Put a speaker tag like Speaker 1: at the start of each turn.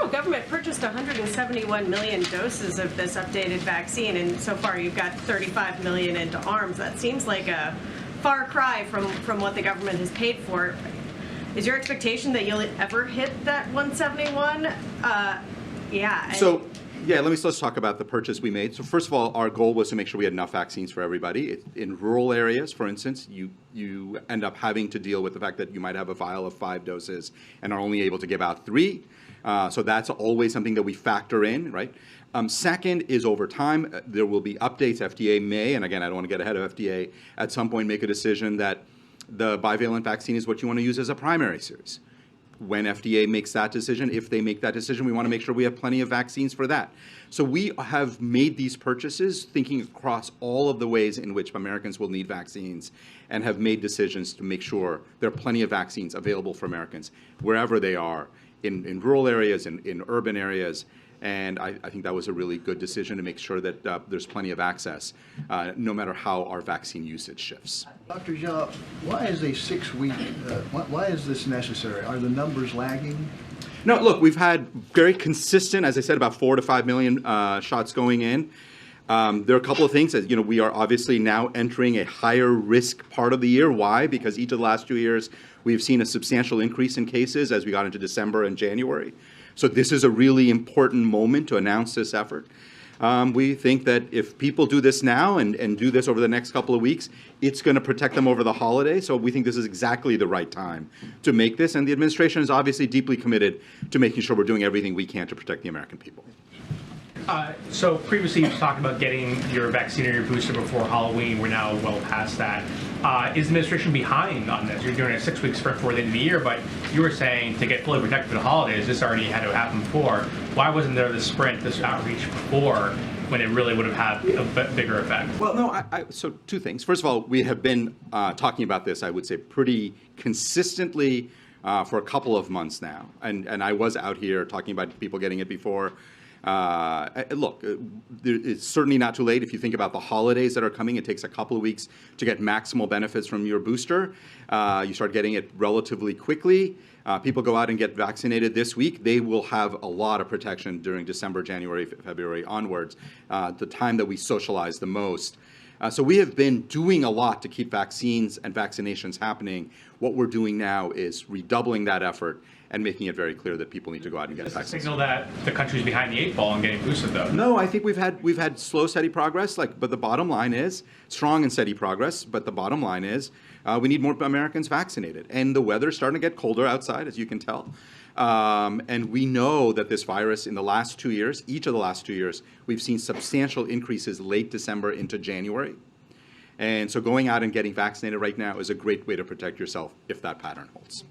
Speaker 1: federal government purchased 171 million doses of this updated vaccine, and so far you've got 35 million into arms. That seems like a far cry from what the government has paid for. Is your expectation that you'll ever hit that 171?
Speaker 2: Let's talk about the purchase we made. So first of all, our goal was to make sure we had enough vaccines for everybody. In rural areas, for instance, you end up having to deal with the fact that you might have a vial of 5 doses and are only able to give out 3. So that's always something that we factor in, right? Second is over time, there will be updates. FDA may, and again, I don't want to get ahead of FDA, at some point make a decision that the bivalent vaccine is what you want to use as a primary series. When FDA makes that decision, if they make that decision, we want to make sure we have plenty of vaccines for that. So we have made these purchases thinking across all of the ways in which Americans will need vaccines and have made decisions to make sure there are plenty of vaccines available for Americans wherever they are, in rural areas, in urban areas. And I think that was a really good decision to make sure that there's plenty of access, no matter how our vaccine usage shifts.
Speaker 3: Dr. Jha, why is a 6-week, why is this necessary? Are the numbers lagging?
Speaker 2: No, look, we've had very consistent, as I said, about 4 to 5 million shots going in. There are a couple of things that, we are obviously now entering a higher risk part of the year. Why? Because each of the last 2 years, we've seen a substantial increase in cases as we got into December and January. So this is a really important moment to announce this effort. We think that if people do this now and do this over the next couple of weeks, it's going to protect them over the holiday. So we think this is exactly the right time to make this. And the administration is obviously deeply committed to making sure we're doing everything we can to protect the American people.
Speaker 4: So previously you've talked about getting your vaccine or your booster before Halloween. We're now well past that. Is the administration behind on this? You're doing a 6-week sprint before the end of the year, but you were saying to get fully protected for the holidays, this already had to happen before. Why wasn't there this sprint, this outreach before, when it really would have had a bigger effect?
Speaker 2: Well, no, so 2 things. First of all, we have been talking about this, I would say, pretty consistently for a couple of months now. And I was out here talking about people getting it before. Look, it's certainly not too late. If you think about the holidays that are coming, it takes a couple of weeks to get maximal benefits from your booster. You start getting it relatively quickly. People go out and get vaccinated this week. They will have a lot of protection during December, January, February onwards, the time that we socialize the most. So we have been doing a lot to keep vaccines and vaccinations happening. What we're doing now is redoubling that effort and making it very clear that people need to go out and get vaccinated.
Speaker 4: Does it signal that the country's behind the 8 ball and getting boosted, though?
Speaker 2: No, I think we've had slow, steady progress. But the bottom line is strong and steady progress. But the bottom line is we need more Americans vaccinated, and the weather's starting to get colder outside, as you can tell. And we know that this virus, in the last 2 years, each of the last 2 years, we've seen substantial increases late December into January. And so going out and getting vaccinated right now is a great way to protect yourself if that pattern holds.